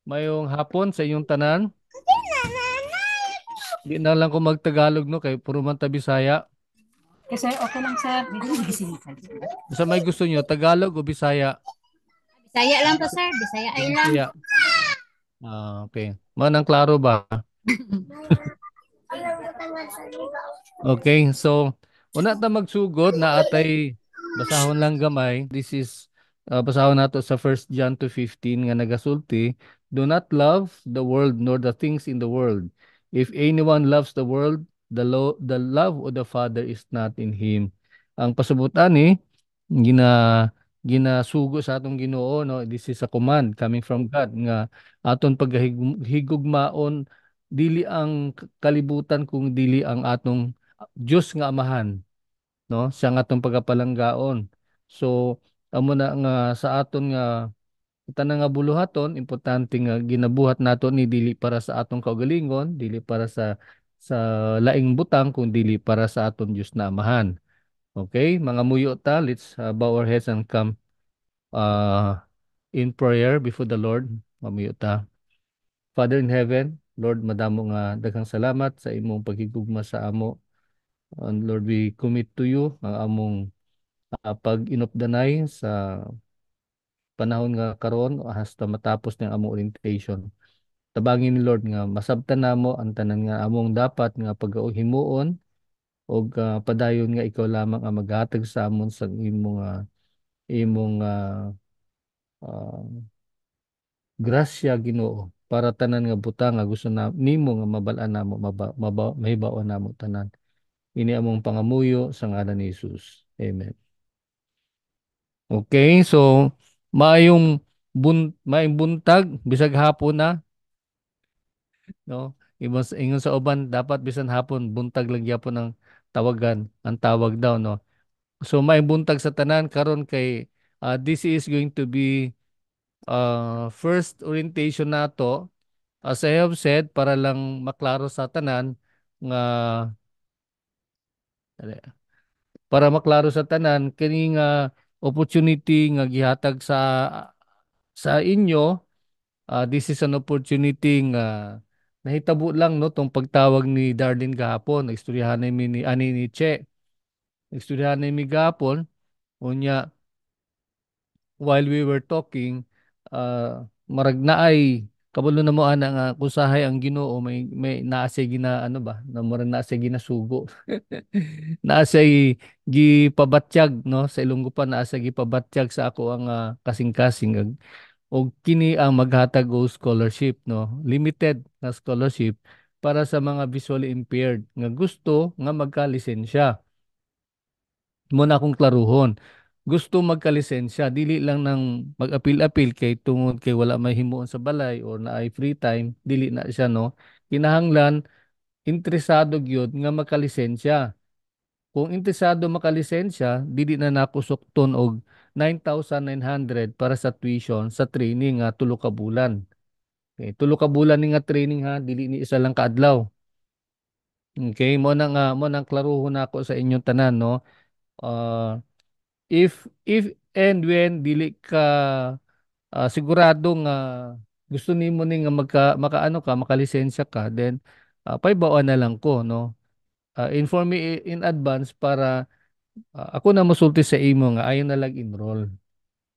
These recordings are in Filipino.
Mayong hapon sa inyong tanan. Di na lang ko magtagalog no kay puro man ta Bisaya. Kasi okay lang sir, hindi mo gising ka. Basta may gusto nyo, Tagalog o Bisaya? Bisaya lang to sir, Bisaya ay lang. Bisaya. Okay. Manang klaro ba? Okay, so una ta magsugod na atay basahon lang gamay. This is basahon nato sa 1 John 2:15 nga nagasulti, "Do not love the world nor the things in the world. If anyone loves the world, the love of the Father is not in him." Ang pasubutan ni ginasugo sa atong Ginoo no. This is a command coming from God nga aton paghigugmaon dili ang kalibutan kung dili ang atong Diyos nga amahan, no? Siya nga atong pagapalanggaon. So, amo na nga sa aton nga tanang nga buluhaton, importante nga ginabuhat nato ni dili para sa atong kaugalingon, dili para sa laing butang, kung dili para sa aton Diyos na amahan. Okay, mga muyo ta, let's bow our heads and come uh, in prayer before the Lord. Mamuyo ta. Father in heaven, Lord, madamo nga daghang salamat sa imong paghigugma sa amo. And Lord, we commit to you ang among pag-inupdanay sa panahon nga karon hasta matapos ng among orientation. Tabangin ni Lord nga masabtan namo ang tanan nga among dapat nga paghimuon o padayon nga ikaw lamang ang maghatag sa amon sa imong grasya, Ginoo, para tanan nga butang nga gusto na nimo nga mabalaan namo mahibawan namo tanan. Ini among pangamuyo sa ngalan ni Jesus. Amen. Okay, so maayong buntag bisag hapon na, no? Ingon sa uban dapat bisan hapon buntag lang gyapon ang tawagan, ang tawag daw, no? So maayong buntag sa tanan karon kay this is going to be first orientation nato. As I have said, para lang maklaro sa tanan nga dali, para maklaro sa tanan kini nga opportunity nga gihatag sa inyo. This is an opportunity nga nahitabo lang no tong pagtawag ni Darlene gahapon. Nagstoryahan ni ani ni Che. Nagstoryahan mi gahapon unya while we were talking, marag naay kabalo na mo ana nga kusahay ang Ginoo may naasay gina ano ba na murag naasay ginasugo. Naasay gipabatyag no sa Ilonggo pa, naasay gipabatyag sa ako ang kasing-kasing og kini ang maghatag og scholarship, no, limited na scholarship para sa mga visually impaired nga gusto nga magkalisensya. Muna akong klaruhon, gusto magkalisensya dili lang nang mag-apil-apil kay tungod kay wala may himuon sa balay or naay free time, dili na siya, no. Kinahanglan interesado gyud nga magkalisensya. Kung interesado makalisensya, dili na nako sukton og 9,900 para sa tuition sa training nga tulo ka bulan. Okay, tulo ka bulan ni nga training ha, dili ni isa lang ka adlaw. Okay, mo nang klaruhon nako sa inyong tanan, no. Uh, if and when dili ka sigurado nga gusto nimo ni nga makaano ka, makalisensya ka, then paibawan na lang ko, no. Inform me in advance para ako na mosulti sa imo nga ayon na lang enroll.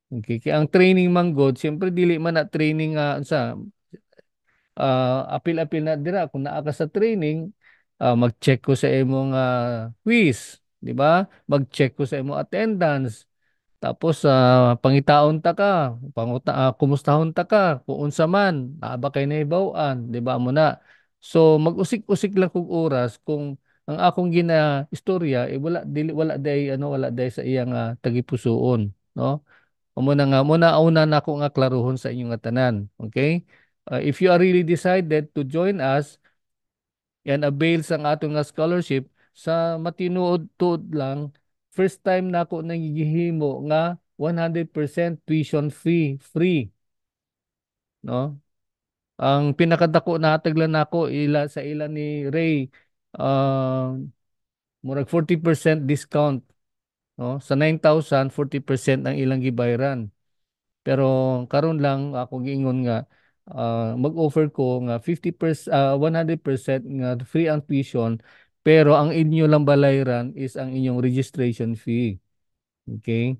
Okay, kaya ang training man god, siyempre dili man na training sa apil-apil na dira kung naa ka sa training, mag-check ko sa imong quiz, di ba? Mag-check ko sa imong attendance. Tapos pangitaon ta ka, kumustahon ta ka, kung unsa man, naa ba kay nahibaw-an, di ba mo na. So mag-usik-usik lang kog oras kung ang akong gina istorya wala dili wala day wala day sa iyang tagipusoon, no? Muna una na ako nga klaruhon sa inyong nga tanan, okay? If you are really decided to join us and avail sa atong nga scholarship, sa matinuod-tuod lang, first time na ako nagigihimo nga 100% tuition free, no? Ang pinakadako na hataglan nako sa ila ni Ray, uh, murag 40% discount, no? Sa 9,000 40% ang ilang gibayaran. Pero karon lang ako giingon nga mag-offer ko nga 100% nga free ang tuition, pero ang inyo lang balayran is ang inyong registration fee. Okay?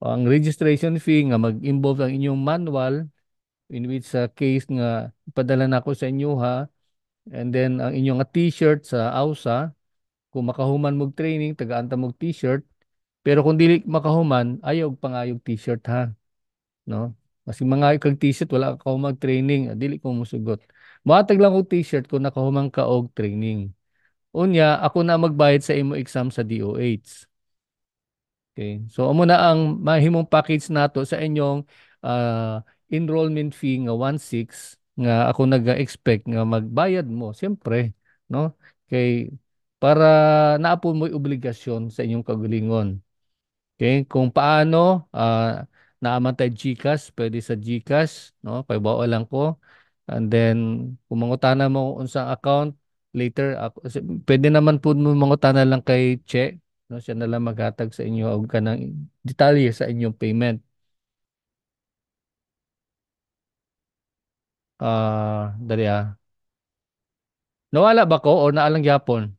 Ang registration fee nga mag-involve ang inyong manual, in which sa case nga ipadala na ako sa inyo ha, and then ang inyong nga t-shirt sa AUSA, kung makahuman mog training tagaanta mog t-shirt, pero kung dili makahuman ayaw pangayog t-shirt ha, no? Kasi mga kag t-shirt wala ka mag training, dili ko musugot. Moatag lang og t-shirt kung nakahumang ka og training. Unya ako na magbayad sa imo exam sa DOH. Okay. So amo na ang mahimong package nato sa inyong ah, enrollment fee nga 1.6 nga ako nag-expect nga magbayad mo siyempre, no? Kay para naapon mo'y obligasyon sa inyong kagalingon. Okay, kung paano naaman tayo GCash, pwede sa GCash, no? Paibaw lang ko. And then kung mangutana mo unsang account later pwede naman po mo mangutana lang kay Che, no? Siya na lang maghatag sa inyo og kanang detalye sa inyong payment. Dali ah. Nawala ba ko o naalang gyapon?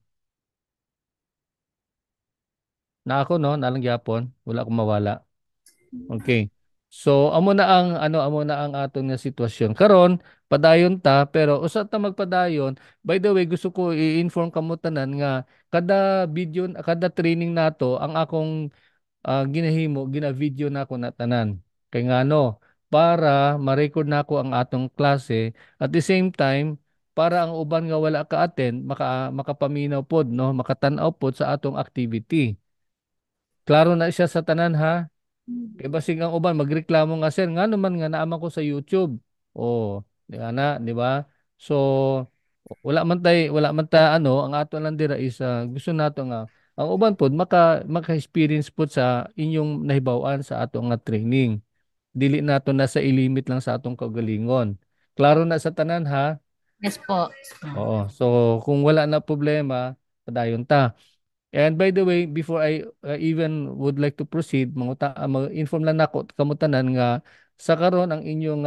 Na ako no, naalang gyapon. Wala akong mawala. Okay. So amo na ang aton nga sitwasyon. Karon padayon ta pero usa ta magpadayon. By the way, gusto ko i-inform kamo tanan nga kada video kada training nato ang akong ginahimo, gina-video na ako na tanan. Kay ngano para ma-record na ako ang atong klase at the same time para ang uban nga wala ka-attend makapaminaw pod no, makatan-aw pod sa atong activity. Klaro na siya sa tanan ha. Kay basig ang uban magreklamo nga sir nga naman nga naaman ko sa YouTube. Oh, di ana, di ba? So wala man ta ano ang ato lang dira is gusto nato nga ang uban pod maka-experience pod sa inyong nahibaw-an sa ato nga training. Dili nato na sa ilimit lang sa atong kagalingon. Klaro na sa tanan ha. Yes po. Oo. So kung wala na problema, padayon ta. And by the way, before I even would like to proceed, mag-inform lang nako kamo tanan nga sa karon ang inyong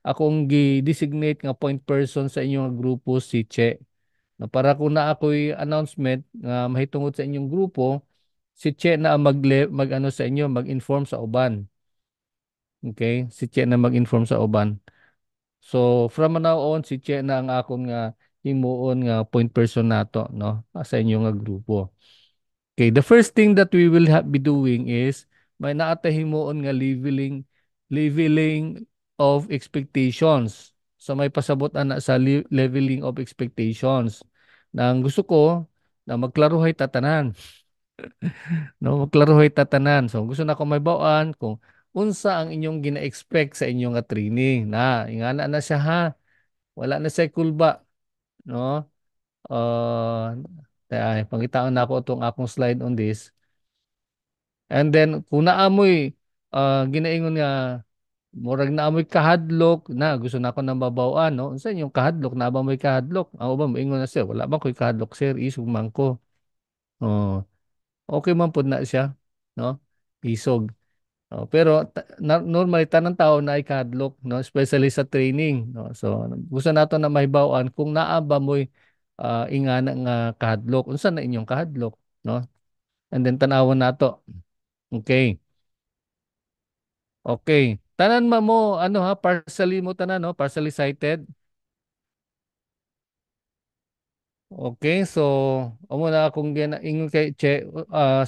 akong gi-designate nga point person sa inyong grupo si Che. Na para kung na ako'y announcement nga mahitungod sa inyong grupo, si Che na ang mag-ano sa inyo, mag-inform sa uban. Okay? Si Che na mag-inform sa uban. So from now on si Che na ang akong nga himuon nga point person nato no sa inyong nga grupo. Okay, the first thing that we will be doing is may naatahimuon nga leveling of expectations. So may pasabot ana sa leveling of expectations. Nang gusto ko na magklaruhay tatanan, no? Magklaruhay tatanan. So gusto na ko may bawaan kung unsa ang inyong gina-expect sa inyong nga training. Na, ingana na siya ha. Wala na siya kulba, no? Pangitaon na ako itong akong slide on this. And then kung naamoy ginaingon nga murag naamoy kahadlok na gusto na ako nang babawaan no. Unsa inyong kahadlok na ba mo'y kahadlok? Ang uban moingon na sir, wala ba ko'y kahadlok sir, isog man ko. Oh, okay man pud na siya, no? Isog. Oh, pero normally tanang tao na ay kahadlok, no, especially sa training, no. So gusto nato na mahibaw-an kung naa ba mo'y ingana nga kahadlok. Unsa na inyong kahadlok, no? And then tanawon nato. Okay. Okay. Tanan mo ano ha, partially mo tanan no, partially cited. Okay, so amo na akong ingon kay Che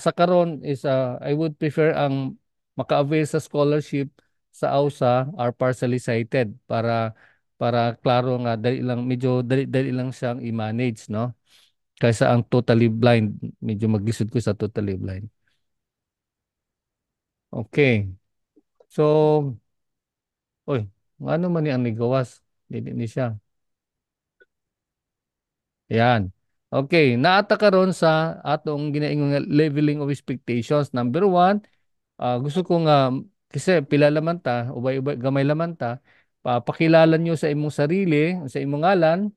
sa karon is I would prefer ang maka-avail sa scholarship sa AUSA are partially cited para klaro nga dali lang medyo dali lang siyang i-manage no kaysa ang totally blind medyo maglisod ko sa totally blind. Okay. So, oy, ano man ni ang nigawas? Dili ni siya. Yan. Okay, naata karon sa atong ginaingon nga leveling of expectations. Number one, gusto ko nga kasi pila laman ta, ubay-ubay gamay laman ta, pakilala nyo sa imong sarili, sa imong ngalan,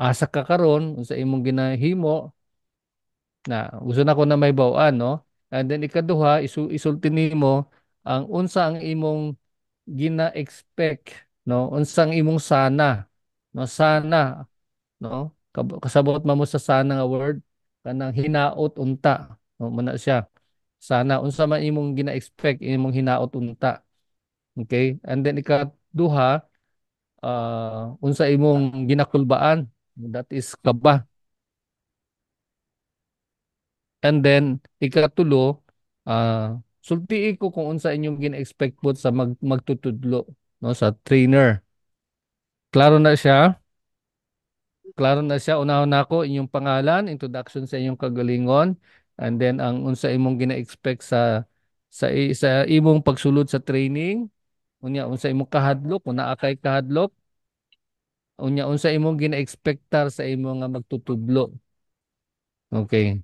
asa ka karon, sa imong ginahimo na gusto na ko na may bawaan, no? And then ikaduha, isulti nimo ang unsa ang imong gina-expect, no, unsang imong sana, no, sana, no, kasabot man mo sa sana nga word kanang hinaot unta, no, muna siya. Sana unsa man imong gina-expect imong hinaot unta. Okay? And then ikaduha, unsa imong ginakulbaan, that is kaba. And then ikatulo, sultii ko kung unsa inyong gina-expect po sa magtutudlo, no, sa trainer. Klaro na siya? Klaro na siya. Unahon na ako inyong pangalan, introduction sa inyong kagalingon, and then ang unsa imong gina-expect sa imong pagsulod sa training, unya unsa imong kahadlok, kung naa kay kahadlok, unya unsa imong gina-expectar sa imong nga magtutudlo. Okay.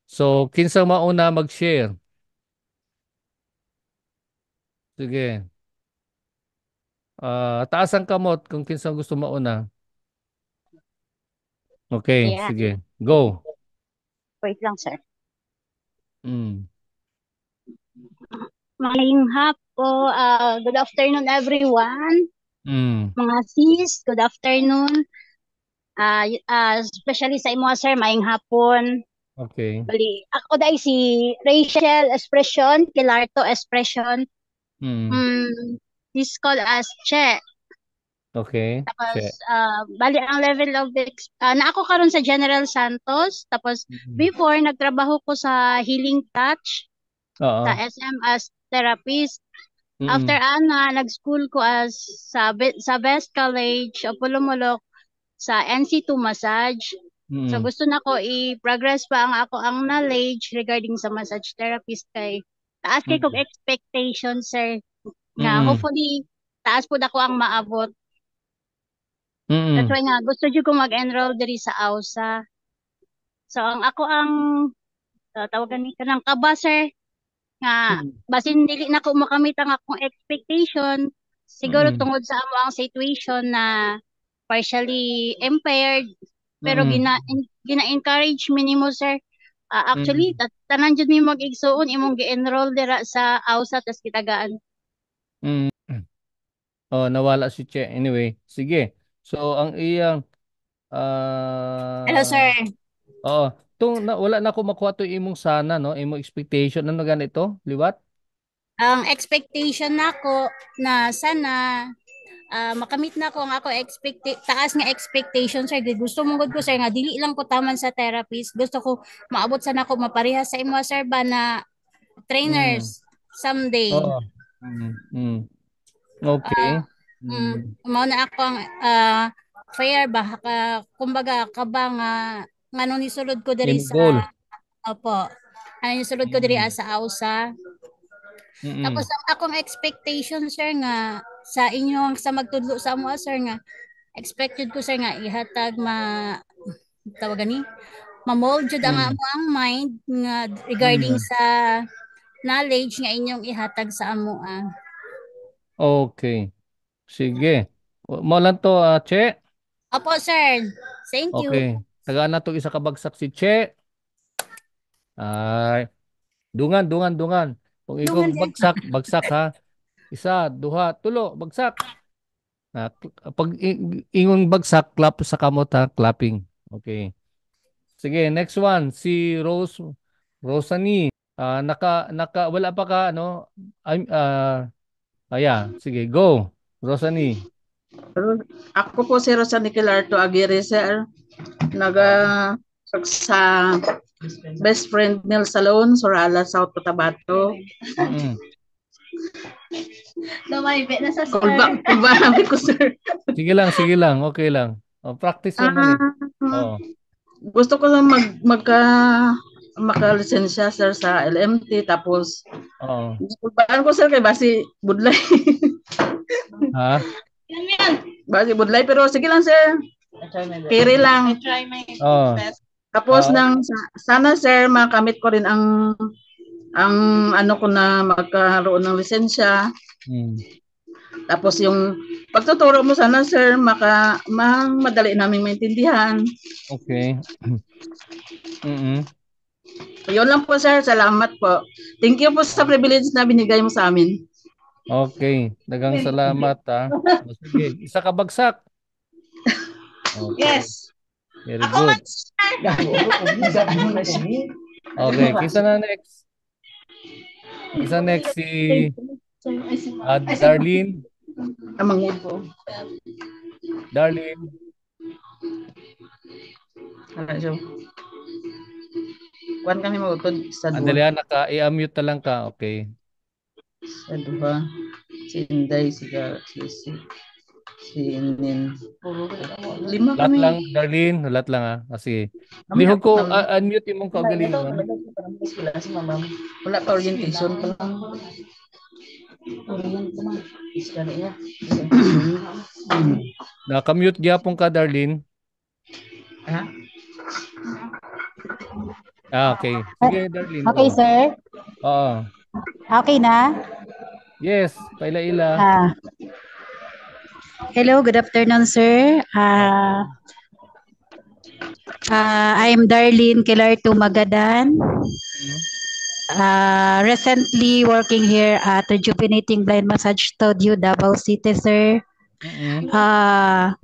So, kinsa mauna mag-share? Sige. Taas ang kamot kung kinsa gusto mauna. Okay, Yeah. sige. Go. Wait lang, sir. Mm. Maling hapo. Good afternoon, everyone. Mm. Mga sis, good afternoon. Especially sa imo, sir, maing hapon. Okay. Bali, ako dahil si Rachel Expression, Kilarto Expression. Mm. This call as Che. Okay. Tapos, Check. bali ang level of na ako karon sa General Santos. Tapos, Mm. before, nagtrabaho ko sa Healing Touch, sa Oo. SM as therapist. After Mm. nag-school ko as sa Best College of Pulumulok sa NC2 Massage. So Mm. gusto na ko i-progress pa ang knowledge regarding sa massage therapist kay taas kay kog Mm. expectation, sir, nga Mm. hopefully taas pud ako ang maabot. That's Mm. why nga gusto jud ko mag-enroll diri sa AUSA. So ang tawagan ni kanang kaba, sir, nga Mm. basin dili na ko makamit ang akong expectation siguro Mm. tungod sa amo ang situation na partially impaired pero Mm. gina-encourage minimo, sir. Actually Mm. tanan jud mi mag-igsuon imong gi-enroll dira sa AUSA tas kitagaan. Mm. Oh, nawala si Che. Anyway, sige. So, ang iyang Hello, sir. oo, wala na ako makuha to imong sana, no? Imong expectation ano ganito? Liwat? Ang expectation nako na sana makamit na ko ang ako taas nga expectation, sir. Gusto mong gud ko, sir, nga dili lang ko taman sa therapist, gusto ko maabot sana ko maparehas sa imo, sir, ba na Mm. trainers someday. Oo. Mm. Mm. Okay. Mm. Mao na ako ang fair ba kumbaga kabang nganong nisulod ko diri Imong sa goal. opo. Ano nisulod ko diri Mm. sa AUSA. Tapos Mm. ang akong expectation, sir, nga sa inyo sa magtudlo sa amo, sir, nga expected ko, sir, nga ihatag tawagan ni ma-mold jud ang Mm. amo ang mind nga regarding Mm. sa knowledge nga inyong ihatag sa amo. Okay. Sige. Mo lang to, Che. Opo, sir. Thank you. Okay. Tagaan na to isa ka bagsak si Che. Ay, dungan, dungan, dungan. Kung ikaw Dungan din. bagsak, bagsak ha. Isa, duha, tulo, bagsak. Pag ingon bagsak, clap sa kamot ha, clapping. Okay. Sige, next one, si Rosani. Wala pa ka, ano? Sige, go. Rosani. Ako po si Rosa Nicolarto Aguirre, sir. Naga Oh. sa Best Friend Nail Salon, Sorala, South Cotabato. Mm-mm. Lumaybe na sa sir. Kulba namin ko, sir. Sige lang, okay lang. Oh, practice lang man eh. Oh. Gusto ko lang maka-lisensya, sir, sa LMT. Tapos, Oo. kulbaan ko, sir, kay Basi Budlay. Ha? Basi Budlay, pero sige lang, sir. Kiri lang. Oh. Tapos, Ah, sana, sir, makamit ko rin ang ano ko na magkaroon ng lisensya. mm. Tapos yung pagtuturo mo sana, sir, madali naming maintindihan. Okay. Mm-mm. Yun lang po, sir. Salamat po. Thank you po sa privilege na binigay mo sa amin. Okay, daghang salamat ha. O, sige, isa ka bagsak. Okay, Yes. very Ako man, good. sir. Okay, kisa na next. Kisa next si Darlene. Amangod ko. Darlene, Ano siya? Kuan kami magutod sa duha. andali naka-i-unmute na lang ka. Okay. Sa duha. Si Inday, si Inin. Lima Lahat kami. lang, Darlene, lahat lang ha. Kasi, Kami lihog apat ko, na lang. unmute yung mong kaugalingon. Wala pa orientation pa lang. Naka-mute gyapon ka, Darlene. Ha? Okay. Sige, Darlene, Okay, go. sir. Oo. Okay na? Yes, paila-ila. Ah, hello, good afternoon, sir. Okay. I am Darlene Kilarto Magadan. Mm, Recently working here at Rejuvenating Blind Massage Studio, Davao City, sir. mm, Ah,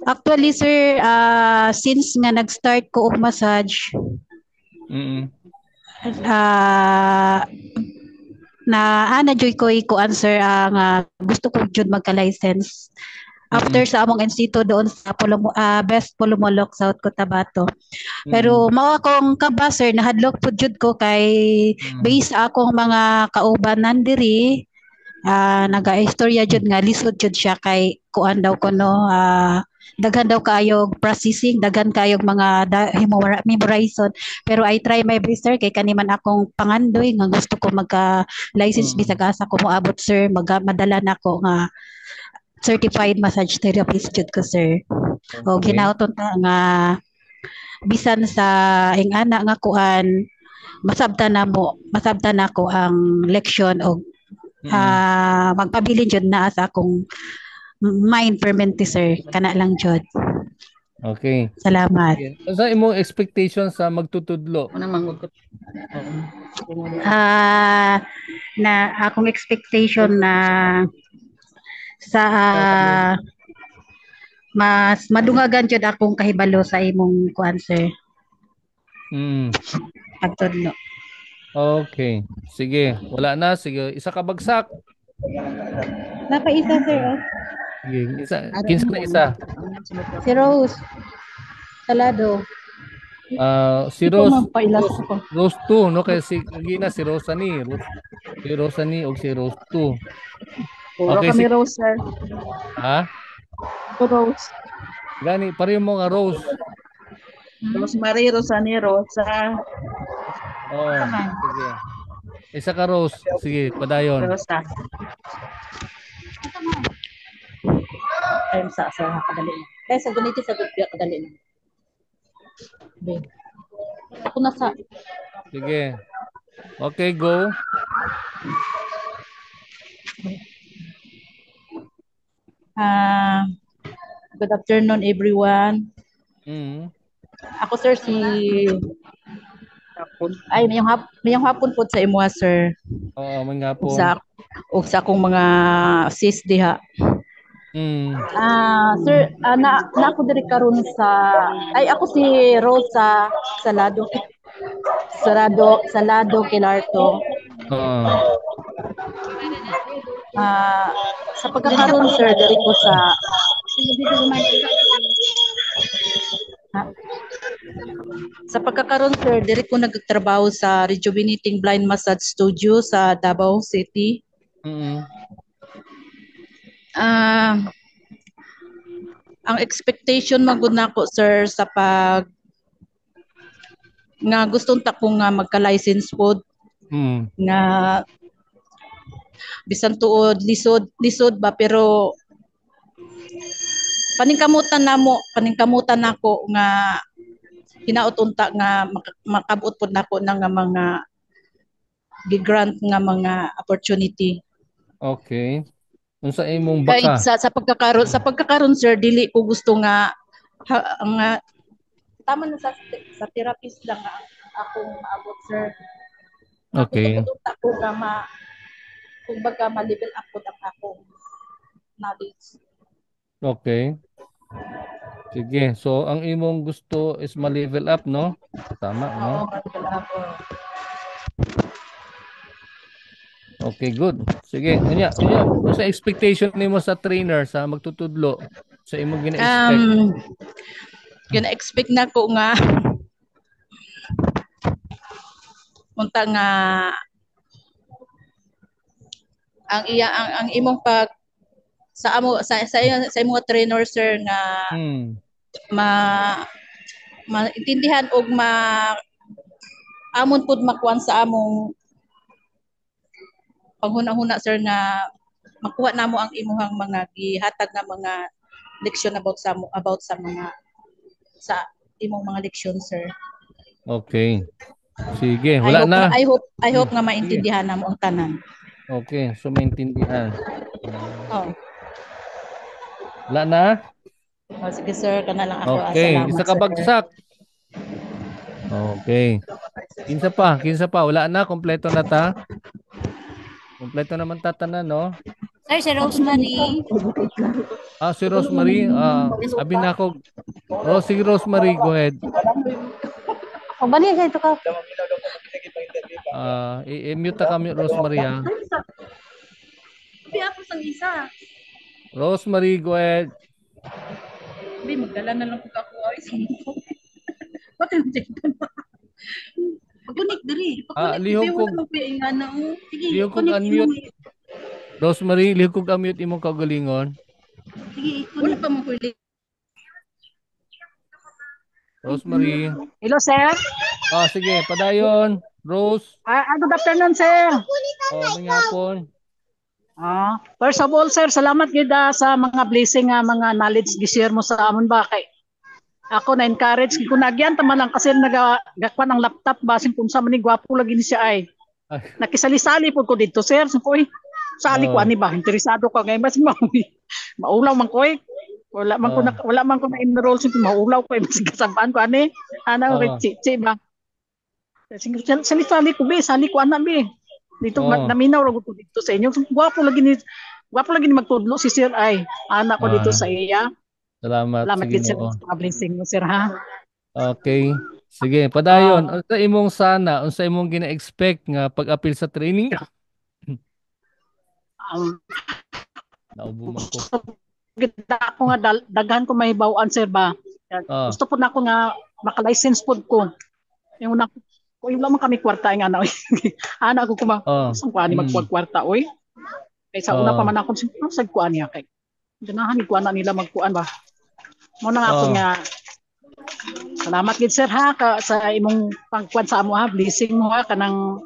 actually, sir, since nga nag-start ko og massage, mm, ah, na joy ko answer ang gusto ko jud magka-license after mm, sa among instituto doon sa Best Pulumolok, South Cotabato. mm, Pero mao akong kaba sir, nahadlok pud jud ko kay mm, based sa akong mga kaubanan diri, naga-istorya jud nga lisod jud siya kay kuan daw ko no, daghan daw kayog processing, daghan kayog mga memorization. Pero I try my best sir kay kaniman akong pangandoy nga gusto ko magka license mm. bisag asa ko moabot sir, madala na ko nga certified massage therapist jud ko sir. O Okay. ginauton ta nga bisan sa ingana nga kuan masabtan nako ang leksyon o Mm. magpabilin jud na sa akong mind permanente sir kana lang jud. Okay. Salamat. Sige. Sa imong expectation sa magtutudlo? Una mangod ko. Na akong expectation na sa mas madungagan jud akong kahibalo sa imong kuan sir Mm. pagtudlo. Okay. Sige. Wala na. Sige. Isa ka bagsak. Napaisa sir oh. Sige. Isa. Kinsa na isa. Si Rose Salado. Si Ikaw Rose. man pailas Rose. ako. Rose 2, no? Kaya Gina, si Rosani. Si Rosani o si Rose 2. Puro Okay. kami Sige. Rose, sir. Ha? Rose. Gani. Pareho mo nga Rose. Rosemary, Rosani, Rosa, Oo. Sige. Isa ka Rose. Sige. Padayon. Rosa. Ayun sa kadali. Kaya sa ganito sa dugya kadali na. Be. Ako na sa Sige. Okay. Go. ah good afternoon everyone. Mm. Ako sir si Tapon. ay mayong hapon po sa imo sir. Oo. May nga Ug po. sa akong mga sis diha. Mm. Sir, na ako diri karon sa ay ako si Rosa Salado Salado Kilarto. Oo. Sa pagkakaroon sir diri ko sa ha? Sa pagkakaroon sir diri ko nagtrabaho sa Rejuvenating Blind Massage Studio sa Davao City. Mm. Ang expectation magud nako sir sa pag nga gustong ta ko nga magka-license pod Mm. nga bisan tuod lisod ba pero paningkamutan nako nga hinaot unta nga makabot pod nako ng mga gi-grant nga mga opportunity. Okay. Unsa imong Kay baka? sa pagkakaroon sir dili ko gusto nga nga tama na sa therapist lang nga akong maabot sir. Ako Okay. ko nga kumbaga ma-level up po ang akong knowledge. Okay. Sige. So, ang imong gusto is ma-level up, no? Tama, Oo, no? ma-level up po. Okay, good. Sige. Unya, sa expectation nimo sa trainer sa magtutudlo sa imong gina-expect. Gina-expect na ko nga unta nga ang imong pag sa imong trainer sir nga Hmm. ma maintindihan og amon pud makuan sa among paghuna-huna sir nga makuha namo ang imuhang mga gihatag nga mga leksyon about sa sa imong mga leksyon sir. Okay. Sige, wala na. I hope nga Sige. maintindihan namo ang tanan. Okay, so maintindihan. Oh. Wala na? Sige sir, kana lang ako. Okay, Salamat isa ka sir. bagsak. Okay. Kinsa pa, wala na, kompleto na ta. Kompleto naman tatanan, no? Sir, si Rosemary. Si Rosemary, abi na ako. Sige Rosemary, go ahead. O, bali ka ito ka. I-mute ta kami Rosemary, ha. Ako sang isa. Rosemary, go ahead. Hindi, magdala na lang po ako. Ay, sumuko. Pati yung check pa. Pag-connect diri. Pag-connect. Lihok Ibe mo kog- naman po yung ano. Sige, lihok kog connect unmute. mo. Rosemary, lihok kog unmute imong kaugalingon. Sige, wala pa mo po. Rosemary. Hello, sir. Sige, padayon. Rose. Good afternoon, sir. May hapon. First of all, sir, salamat gid sa mga blessing nga mga knowledge gi-share mo sa amon ba kay ako na encourage ko nagyan taman lang kasi nagakwan ang laptop basin kung sa man ni gwapo lagi ni siya ay. Nakisali-sali po ko dito, sir. So, koy, sali ko ani ba interesado ka ngay mas maulaw man koy. Wala man ko na enroll sa maulaw ko mas kasabaan ko ani. Ana chichi ba. Sali ko be, sali ko ana be. Dito naminaw ra ko dito sa inyo. Gwapo lagi ni magtudlo si Sir ay. Anak ko dito sa iya. Salamat. Salamat Sige gid sir mo. sa blessing mo, sir, ha. Okay. Sige, padayon. Unsa imong unsa imong gina-expect nga pag-apil sa training? Naubo man ko. Gita ako nga daghan ko mahibaw-an, sir ba. Gusto po na ako nga maka-license pod ko. Yung una ko yung lamang kami kwarta nga na. Ana ko kuma. Saan ko ani magkwarta oy. Kay sa una pa man ako sa kuan niya kay. Ganahan ko ana nila magkuan ba. Mo na nga ako nga salamat gid sir ha sa imong pagkuan sa amo ha, blessing mo ha kanang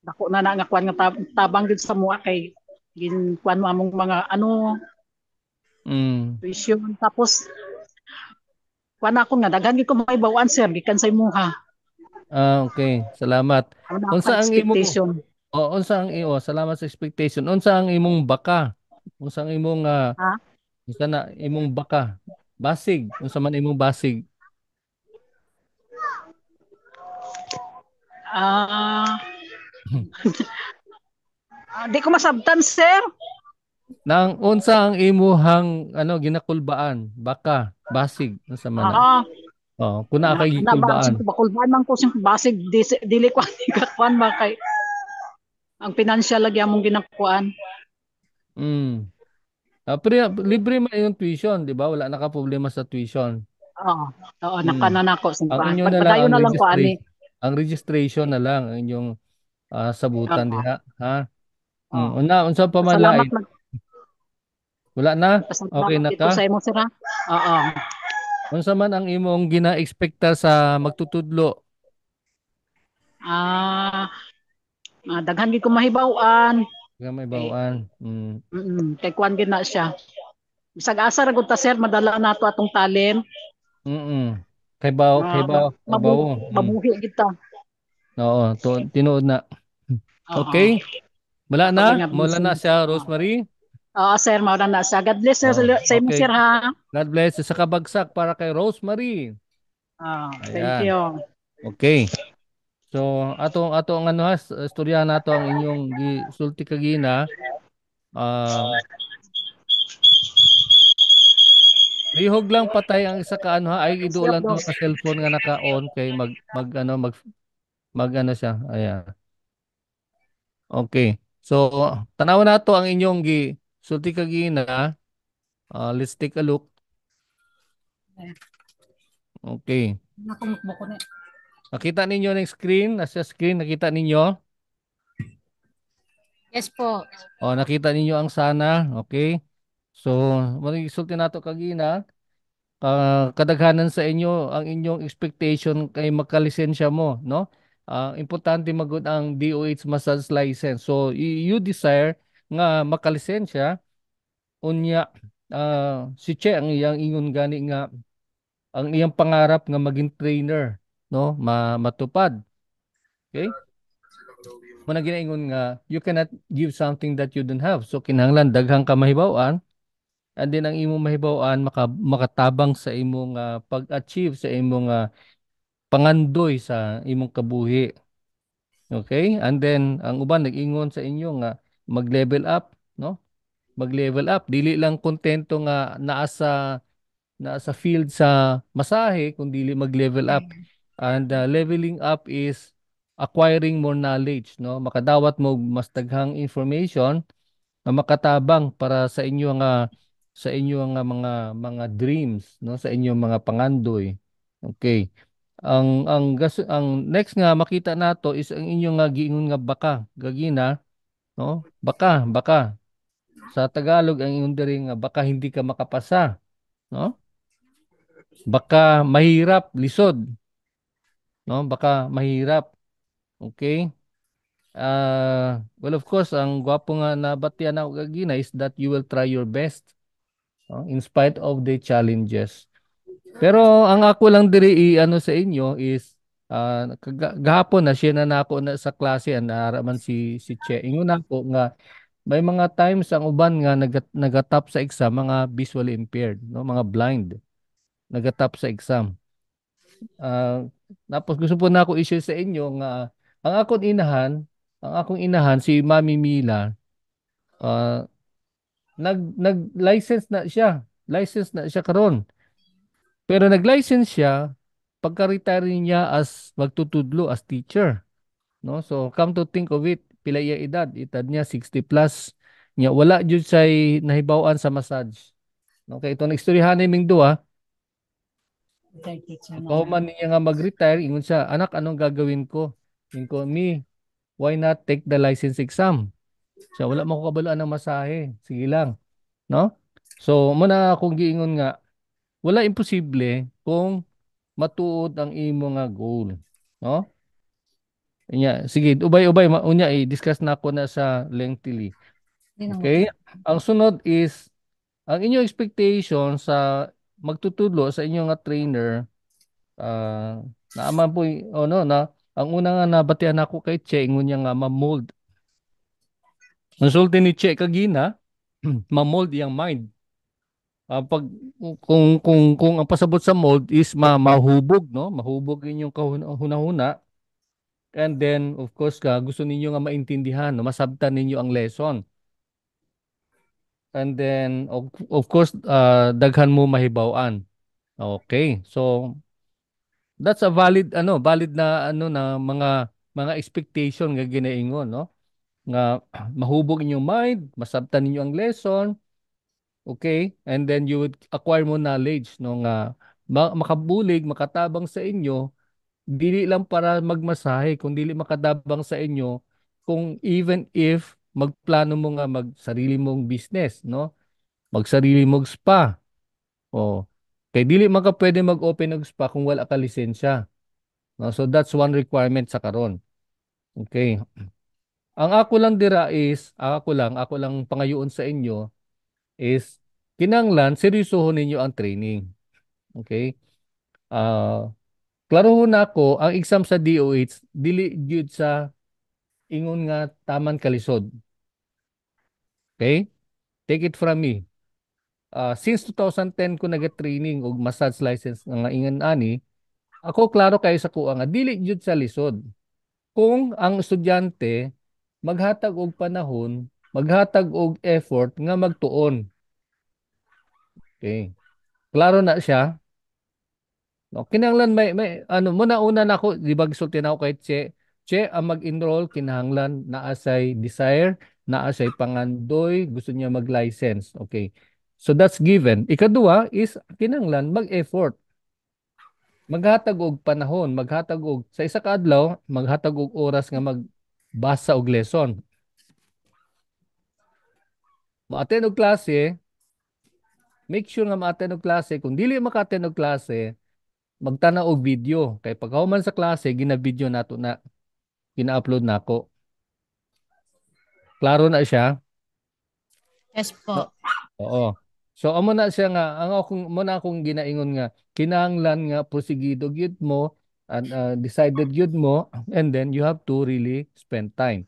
dako na nga kuan nga tabang gid sa mo kay gin kuan mo among mga ano tuition tapos kuan ako nga daghan gid ko maibawaan sir gikan sa imo ha. Okay, salamat. Unsa ang imong salamat sa expectation. Unsa ang imong baka? Unsa ang imong unsa na imong baka? Basig, unsa man imong basig? Di ko masabtan, sir. Nang unsa ang imuhang ginakulbaan? Baka, basig, unsa man. Kuna kay gikulbaan. Bakulbaan man ko sing basig dili ko ani kakuan ba kay ang financial lagi among ginakuan. Pero libre man yung tuition, di ba? Wala na ka problema sa tuition. Oo, nakanan ako. Ang inyo na lang ko ani. Ang registration na lang ang inyong sabutan diha, ha? Unsa pa man lain? Wala na? Okay na ka? Sa imo, sir, ha? Oo. Unsa man ang imong gina-expecta sa magtutudlo? Daghan gid ko mahibaw-an. Kay kuan gid na siya. Bisag asa ra gud ta sir madala nato atong talent. Kay mabuhi gid ta. Oo, tinuod na. Okay? Wala na siya, Rosemary? Oo, sir, mawala na siya. God bless sa imo, sir, ha. God bless. Sa kabagsak para kay Rosemary. Thank you. Okay. So atong ano ha, istorya nato ang inyong gisulti kagina. Lihog lang patay ang isa ka ano ha, ay idulan to ka cellphone nga naka-on kay mag ano siya. Ayan. Okay. So tanaw nato ang inyong sulti kagina. Let's take a look. Okay. Nakita ninyo ng screen, nasa screen nakita ninyo? Yes po. Nakita ninyo ang sana. Okay. So, magsulti nato kagina. Kadaghanan sa inyo ang inyong expectation kay magkalisensya mo, no? Importante magud ang DOH massage license. So, you desire nga makalisensya unya si Che ang iyang ingon gani nga ang iyang pangarap nga maging trainer, no? Matupad. Okay? Muna ginaingon nga you cannot give something that you don't have. So kinahanglan daghang ka mahibaw-an and then ang imong mahibaw-an makatabang sa imong pag-achieve sa imong pangandoy sa imong kabuhi. Okay? And then ang uban nag-ingon sa inyo nga mag-level up, no? Mag-level up. Dili lang kontento nga naa sa field sa masahe kung dili mag-level up. And leveling up is acquiring more knowledge, no? Makadawat mo mas daghang information na makatabang para sa inyo nga mga dreams, no? Sa inyong mga pangandoy. Okay. Ang next nga makita nato is ang inyong nga giingon nga baka gagina, no? Baka sa Tagalog ang ingon diri nga baka hindi ka makapasa, no? Baka mahirap lisod, no? Baka mahirap. Okay? Well, of course, ang gwapo nga nabatian ako gagina is that you will try your best, no? In spite of the challenges. Pero ang ako lang diri ano sa inyo is gahapon na siya na nako na sa klase naaraman si Che. Ingon nako nga may mga times ang uban nga nagatap sa exam mga visually impaired, no? Mga blind nagatap sa exam. Tapos gusto po na ako i-share sa inyo nga ang akong inahan, ang akong inahan si Mami Mila, ah, nag-license na siya. License na siya karon. Pero nag-license siya pagka-retire niya as magtutudlo as teacher, no? So come to think of it, pila iya edad? Edad niya 60 plus. Nya wala jud say nahibaw-an sa massage. No, kay itong istoryahan naming duha, pahuman niya nga mag-retire, ingon siya, anak, anong gagawin ko? Ingon ko, why not take the license exam? Siya, wala mo ko kabalaan ng masahe. Sige lang. No? So, muna akong giingon nga, wala imposible kung matuod ang imo nga goal. No? Sige, ubay-ubay. Unya, i-discuss na ako na sa lengthily. Okay? Ang sunod is, ang inyong expectation sa magtutudlo sa inyong nga trainer, naaman po, no, ang una nga nabatian ako kay Che, ingon niya nga ma-mold. Consulti ni Che kagina, ma-mold iyang mind. Pag kung ang pasabot sa mold is mahubog, no? Mahubog inyong kahuna-huna. And then of course gusto ninyo nga maintindihan, no? Masabtan ninyo ang lesson. And then of course daghan mo mahibaw-an. Okay. So that's a valid na na mga expectation nga ginaingon, no? Nga mahubog inyong mind, masabtan ninyo ang lesson. Okay? And then you would acquire more knowledge, no, nga makabulig, makatabang sa inyo, dili lang para magmasahe, kung dili makatabang sa inyo, kung even if magplano mo nga magsarili mong business, no? Magsarili mong spa. O, kay dili man ka pwede mag-open ng spa kung wala ka lisensya. No? So that's one requirement sa karon. Okay. Ang ako lang dira is, ako lang pangayoon sa inyo is kinanglan seryosohon ninyo ang training. Okay? Ah, klaro na ako ang exam sa DOH dili gyud sa ingon nga taman kalisod. Okay? Take it from me. Since 2010 ko nag-training og massage license nga ingon ani, ako klaro kayo sa kuha nga dili gyud sa lisod. kung ang estudyante maghatag og panahon, maghatag og effort nga magtuon. Okay. Klaro na siya. No, kinahanglan may ano muna una nako di ba gisulti na ako kay Che ang mag-enroll kinahanglan naa say desire, naa say pangandoy, gusto niya mag-license. Okay. So that's given. Ikaduha is kinahanglan mag-effort. Maghatag og panahon, maghatag og sa isa ka adlaw, maghatag og oras nga magbasa og lesson. Ma-attend og klase, make sure nga ma-attend og klase. Kung dili maka-attend og klase, magtanaw og video. Kay pagkahuman sa klase, gina-video nato na, gina-upload nako. Klaro na siya? Yes po. No? Oo. So amo na siya nga ang akong mo na akong ginaingon nga kinahanglan nga prosigido gyud mo and decided gyud mo and then you have to really spend time.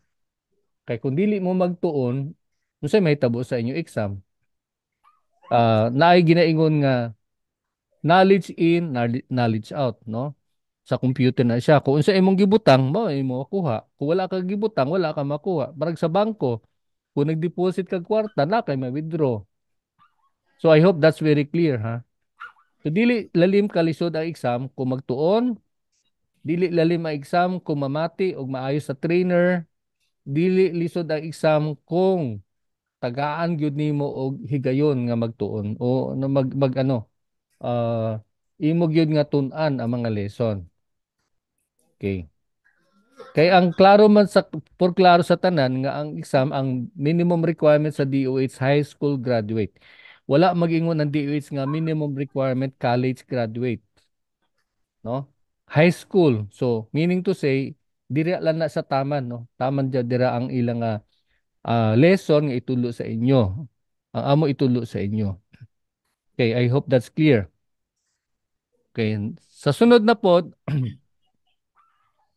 Kay kung dili mo magtuon, unsay mahitabo sa inyo exam? Naay ginaingon nga knowledge in, knowledge out, no? Sa computer na siya. Kung unsa imong gibutang, mo imo makuha. Kung wala ka gibutang, wala ka makuha. Barag sa bangko, kung nag-deposit kag kwarta, na kay ma-withdraw. So I hope that's very clear, ha? So dili lalim kalisod ang exam kung magtuon, dili lalim ang exam kung mamati og maayo sa trainer, dili lisod ang exam kung tagaan gyud nimo og higayon nga magtuon o no mag ano imo gyud nga tun-an ang mga lesson. Okay. Kay ang klaro man sa por klaro sa tanan nga ang exam ang minimum requirement sa DOH high school graduate. Wala mag-ingon ang DOH nga minimum requirement college graduate, no? High school. So meaning to say dira lang na sa taman, no? Taman dira ang ilang lesson nga itulo sa inyo. Ang amo itulo sa inyo. Okay, I hope that's clear. Okay, sa sunod na pod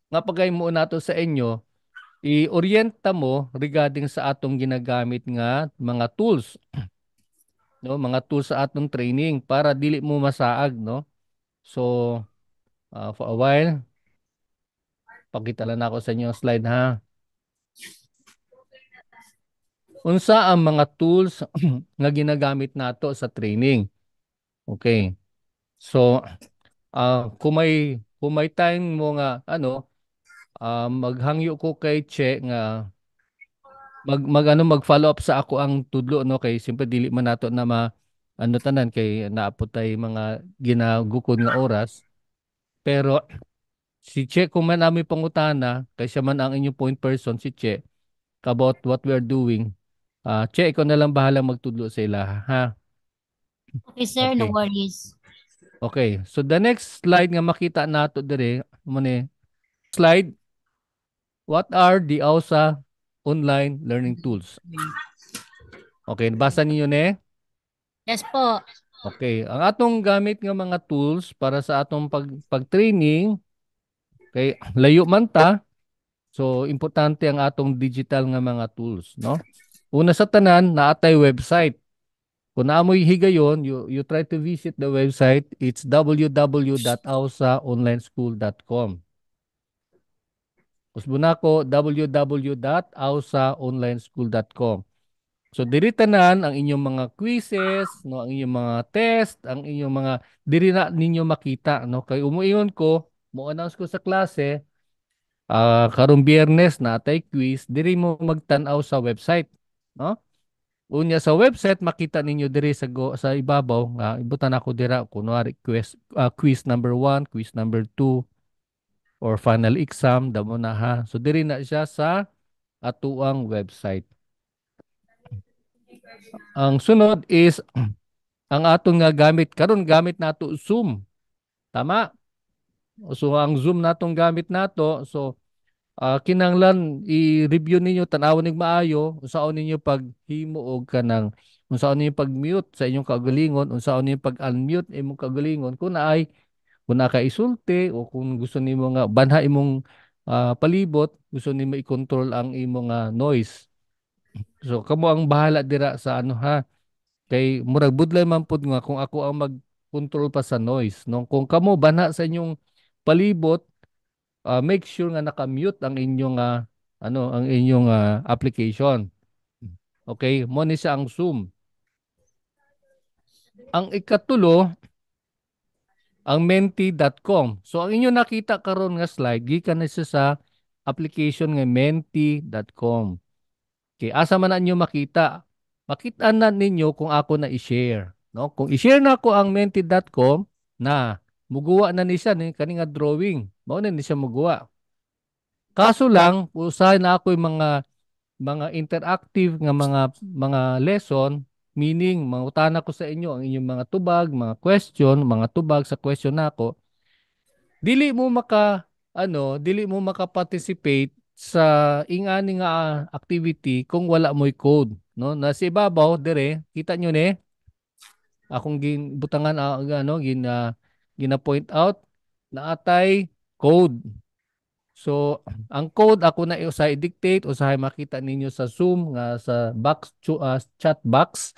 nga pagay mo nato sa inyo, i-orienta mo regarding sa atong ginagamit nga mga tools, no? Mga tools sa atong training para dili mo masaag, no? So, for a while, pakita lang ako sa inyo ang slide ha. Unsa ang mga tools nga ginagamit nato sa training? Okay. So, kung may time mo nga ano, maghangyo ko kay Che nga mag-follow up sa ako ang tudlo no kay siyempre dili man nato na ano tanan kay naapot tay mga ginagukod nga oras. Pero si Che kung man ami pangutana kay siya man ang inyong point person si Che about what we are doing. Che, ikaw na lang bahalang magtudlo sa ila ha. Okay, sir. No Okay. worries. Okay. So the next slide nga makita nato dire mo ni slide. What are the AUSA online learning tools? Okay, nabasa niyo ne? Yes po. Okay, ang atong gamit nga mga tools para sa atong pag-training kay layo man ta. So importante ang atong digital nga mga tools, no? Una sa tanan, naatay website. Kung naamoy higayon, you try to visit the website. It's www.ausaonlineschool.com. Usbuna ko www.ausaonlineschool.com. So diri tanan ang inyong mga quizzes, no, ang inyong mga test, ang inyong mga diri na ninyo makita, no. Kay umuingon ko, mo-announce ko sa klase, karong Biyernes natay quiz, diri mo magtan-aw sa website, no? Unya sa website makita ninyo diri sa ibabaw nga ibutan ako dira kunwari quiz number 1, quiz number 2 or final exam damo na ha. So diri na siya sa atuang website. Ang sunod is ang atong nga gamit karon gamit nato Zoom. Tama? So ang Zoom natong gamit nato so kinahanglan i-review ninyo tan-awon ning maayo unsaon ninyo paghimo og kanang unsaon ninyo pag-mute sa inyong kagalingon unsaon ninyo pag-unmute imong kagalingon kung na ka isulti o kung gusto nimo nga banha imong palibot gusto nimo i-control ang imong noise. So kamo ang bahala dira sa ano ha. Kay murag budlay man pud nga kung ako ang mag-control pa sa noise, no? Kung kamo bana sa inyong palibot, make sure nga naka-mute ang inyong application. Okay, mo ni siya ang Zoom. Ang ikatulo, ang menti.com. So ang inyo nakita karon nga slide gikan na siya sa application nga menti.com. Okay, asa man na inyo makita? Makita na ninyo kung ako na i-share, no? Kung i-share na ako ang menti.com na muguwa na ni siya ni kani nga drawing. Mao na ni siya muguwa. Kaso lang usahay na ako yung mga interactive nga mga lesson, meaning mangutana ko sa inyo ang inyong mga tubag, mga question, mga tubag sa question nako. Dili mo maka-participate sa ingani nga activity kung wala mo'y code, no? Na si ibabaw dire, kita nyo ni akong butangan gina point out na atay code. So, ang code ako na usahay dictate, usahay makita ninyo sa Zoom nga sa chat box.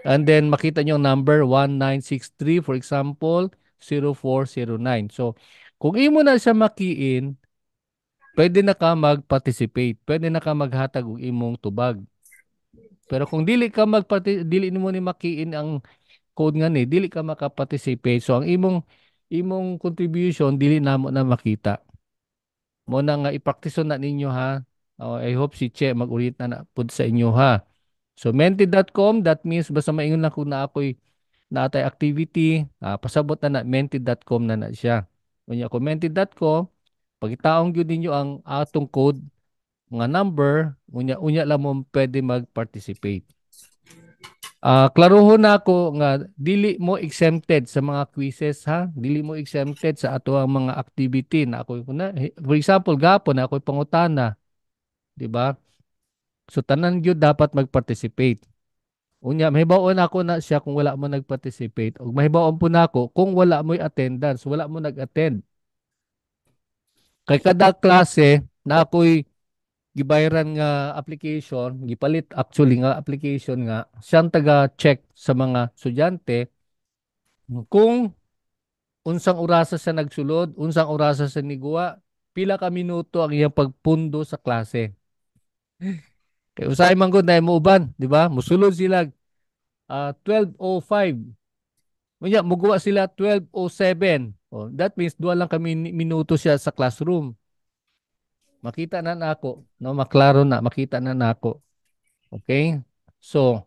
And then makita nyo ang number 1963 for example 0409. So, kung imo na siya makiin, pwede na ka mag-participate. Pwede na ka maghatag og imong tubag. Pero kung dili mo ni makiin ang code nga ni, dili ka maka-participate. So, ang imong contribution dili namo na makita. Mo na nga i-practice na ninyo ha. I hope si Che mag-ulit na pud sa inyo ha. So menti.com, that means basta maingon lang kung na ako'y naatay activity, pasabot na menti.com na siya. Unya ko menti.com, pagitaong gyud ninyo ang atong code nga number, unya lang mo pwede mag-participate. Klarohon na ako nga dili mo exempted sa mga quizzes ha, dili mo exempted sa ato ang mga activity na ako for example gapon na ako'y pangutana, di ba? So tanan gyud dapat mag-participate. Unya mahibaw-on ako na siya kung wala mo nag-participate ug mahibaw-on po nako kung wala mo'y attendance, wala mo nag-attend. Kay kada klase na ako'y gibayaran nga application, gipalit actually nga application nga siyang taga-check sa mga estudyante kung unsang orasa siya nagsulod, unsang orasa siya niguwa, pila ka minuto ang iyang pagpundo sa klase. Kay usahay man gud na mo uban, di ba? Musulod sila 12:05. Unya muguwa sila 12:07. Oh, that means duha lang kami minuto siya sa classroom. Makita na nako, no, maklaro na, makita na nako. Okay? So,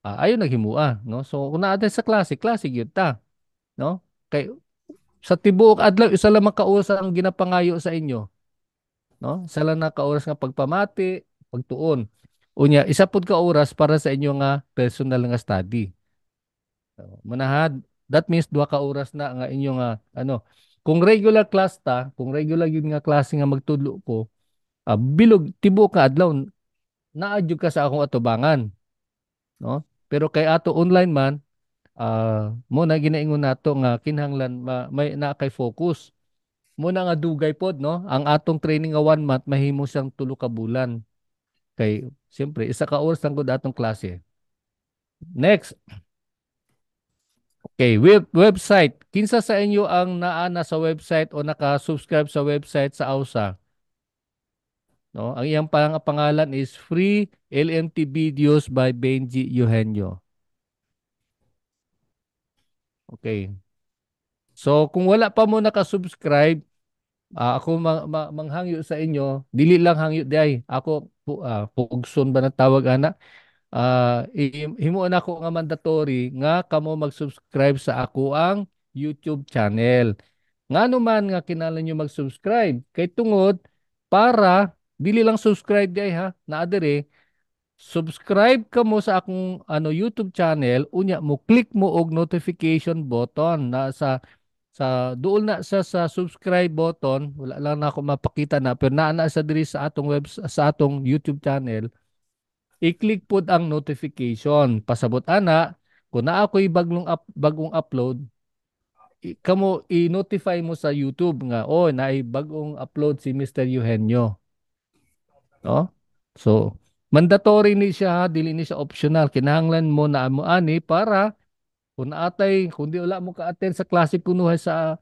ayon naghimua, no? So, kung naa sa klase gyud ta, no? Kay sa tibuok adlaw isa lang makauras ang ginapangayo sa inyo, no? Isa lang nakauras nga pagpamati, pagtuon. Unya, isa pud ka oras para sa inyo nga personal nga study. So, manahad, that means duha ka oras na nga inyo nga kung regular class ta, kung regular yun nga klase nga magtudlo ko, bilog tibuok ka adlaw naadyo ka sa akong atubangan, no? Pero kay ato online man, mo na ginaingon nato nga kinahanglan may na kay focus. Mo na nga dugay pod, no? Ang atong training nga 1 month mahimo siyang 3 ka bulan. Kay siyempre isa ka oras lang gud atong klase. Next. Okay, website. Kinsa sa inyo ang naana sa website o naka-subscribe sa website sa AUSA? No, ang iyang pangalan is Free LMT Videos by Benji Eugenio. Okay. So kung wala pa mo naka-subscribe, ako manghangyo sa inyo, dili lang hangyo di ay. Ako pugson ba na tawag ana? Himuon ako nga mandatory nga kamo mag-subscribe sa ako ang YouTube channel. Ngano man nga kinahanglan nyo mag-subscribe kay tungod para dili lang subscribe di ay ha, naa dire subscribe ka mo sa akong YouTube channel, unya mo click mo og notification button na sa duol na sa subscribe button, wala lang na ako mapakita na pero naa sa diri sa atong sa atong YouTube channel. I-click pod ang notification. Pasabot ana kung naa ako'y bagong upload, kamo i-notify mo sa YouTube nga naay bagong upload si Mr. Eugenio. No? So, mandatory ni siya, dili ni siya optional. Kinahanglan mo na mo ani para kung di wala mo ka-attend sa klase kunuhay sa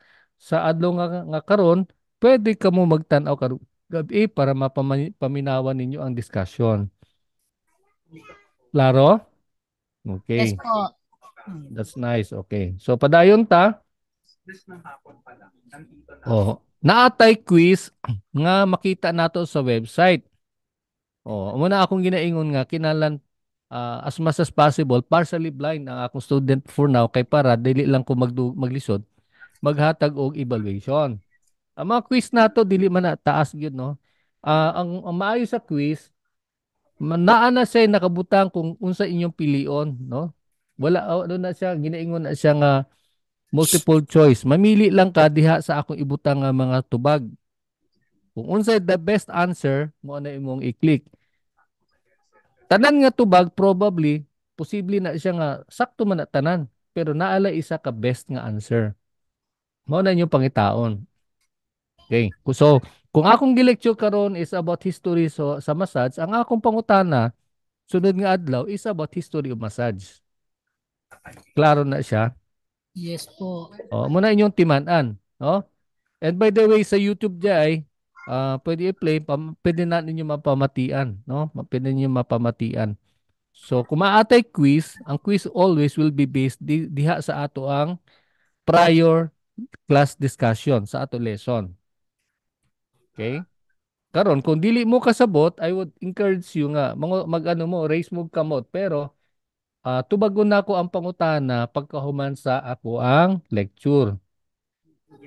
adlaw nga karon, pwede ka mo magtanaw karong gabi para mapaminawan ninyo ang discussion. Klaro? Yes Okay. po. That's nice. Okay. So padayon ta. Oh, naatay quiz nga makita nato sa website. Oh, muna akong ginaingon nga kinalan as much as possible partially blind ang akong student for now kay para dili lang ko maglisod maghatag og evaluation. Ang mga quiz nato dili man na taas gyud no. Ang maayo sa quiz naa na siya nakabutang kung unsa inyong pilion no. Wala ano na siya ginaingon na siya nga multiple choice. Mamili lang ka diha sa akong ibutang nga mga tubag. Kung unsay the best answer mo na imong i-click. Tanan nga tubag probably posible na siya nga sakto man na tanan pero naala isa ka best nga answer. Mao na inyong pangitaon. Okay. So kung akong gi-lecture karon is about history so sa massage, ang akong pangutana sunod nga adlaw is about history of massage. Klaro na siya. Yes po. Muna inyong timan-an, no? And by the way, sa YouTube ay pwede i-play, pwede na ninyo mapamatian, no? Pwede ninyo mapamatian. So, kung maatay quiz, ang quiz always will be based diha sa ato ang prior class discussion sa ato lesson. Okay? Karon, kung dili mo kasabot, I would encourage you nga mag-ano mo, raise mo kamot. Pero, tubagon na ako ang pangutana pagkahuman sa ako ang lecture.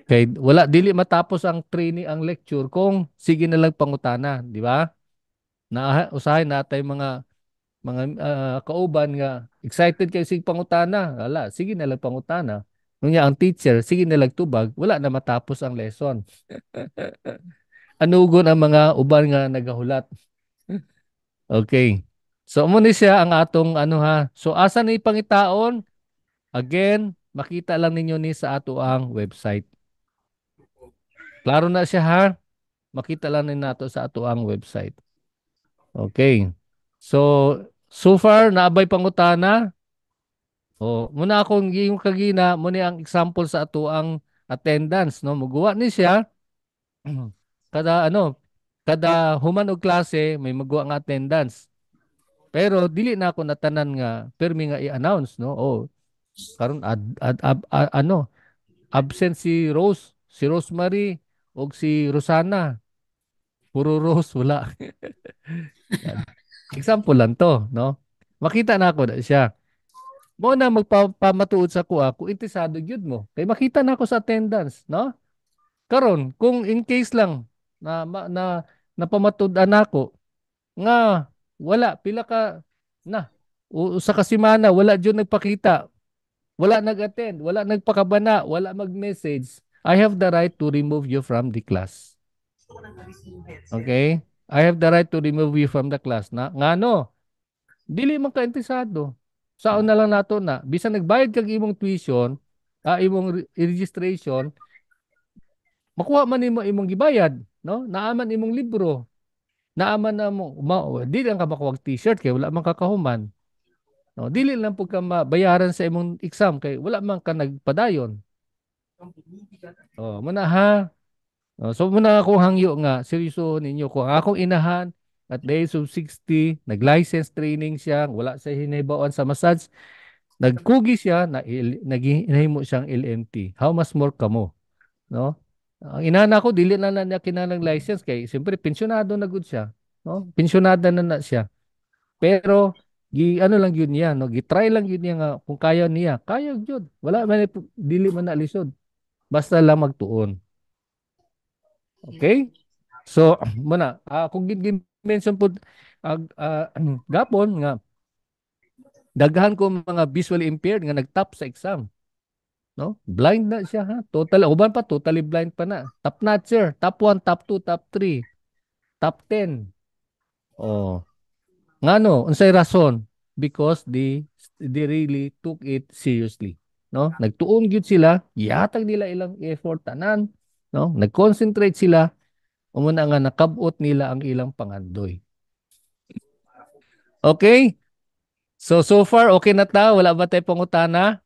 Kay wala dili matapos ang training ang lecture kung sige na lang pangutana, di ba? Na usahay natay mga kauban nga excited kay sig pangutana. Wala, sige na lang pangutana. Nunya ang teacher, sige na lang tubag, wala na matapos ang lesson. Anugon ang mga uban nga nagahulat. Okay. So mo ni siya ang atong ano ha. So asa ni pangitaon? Again, makita lang ninyo ni sa ato ang website. Klaro na siya ha. Makita lang din nato sa ato ang website. Okay. So, so far, naabay pangutana. Muna akong yung kagina, muna ang example sa ato ang attendance. No? Magawa ni siya. Kada ano, kada human og klase, may magawa nga attendance. Pero dili na ako natanan nga, permi nga i-announce. No? Karon ano, absent si Rose, si Rosemary, o si Rosana. Puro Rose, wala. Yan. Example lang to, no? Makita na ako na siya. Mo na magpamatuod sa kuha kung interesado gyud mo. Kay makita na ako sa attendance, no? Karon, kung in case lang na napamatud-an ako nga wala pila ka na sa kasimana wala jud nagpakita, wala nag-attend, wala nagpakabana, wala mag-message, I have the right to remove you from the class. Okay? I have the right to remove you from the class. Ngano? Dili man ka interesado. Saon na lang nato na bisan nagbayad kag imong tuition, imong registration, makuha man nimo imong gibayad, no? Naaman imong libro. Naaman na mo, dili lang ka makuha t-shirt kay wala man kakahuman. No, dili lang pud ka mabayaran sa imong exam kay wala man ka nagpadayon. Muna ha. So muna akong hangyo nga seryoso ninyo ko akong inahan at the age of 60, nag-license training siya, wala sa hinibawan sa massage. Nagkugi siya na nahimo siyang LMT. How much more kamo, no? Ang inana ko dili na niya kinahanglan license kay siyempre pensyonado na gud siya, no? Pensyonada na siya. Pero ano lang yun niya, no? Gi-try lang yun niya nga kung kaya niya. Kaya gyud. Wala man dili man na lisod. Basta lang magtuon. Okay? So, muna, kung mention po gapon nga daghan ko mga visually impaired nga nagtap sa exam. No? Blind na siya ha. Total, uban pa totally blind pa na. Top notcher, top 1, top 2, top 3, top 10. Ngano, unsay rason? Because they really took it seriously. No? Nagtuon gyud sila, gihatag nila ilang effort tanan, no? Nag-concentrate sila umuna nga nakabot nila ang ilang pangandoy. Okay? So far, okay na ta? Wala ba tayo pangutana?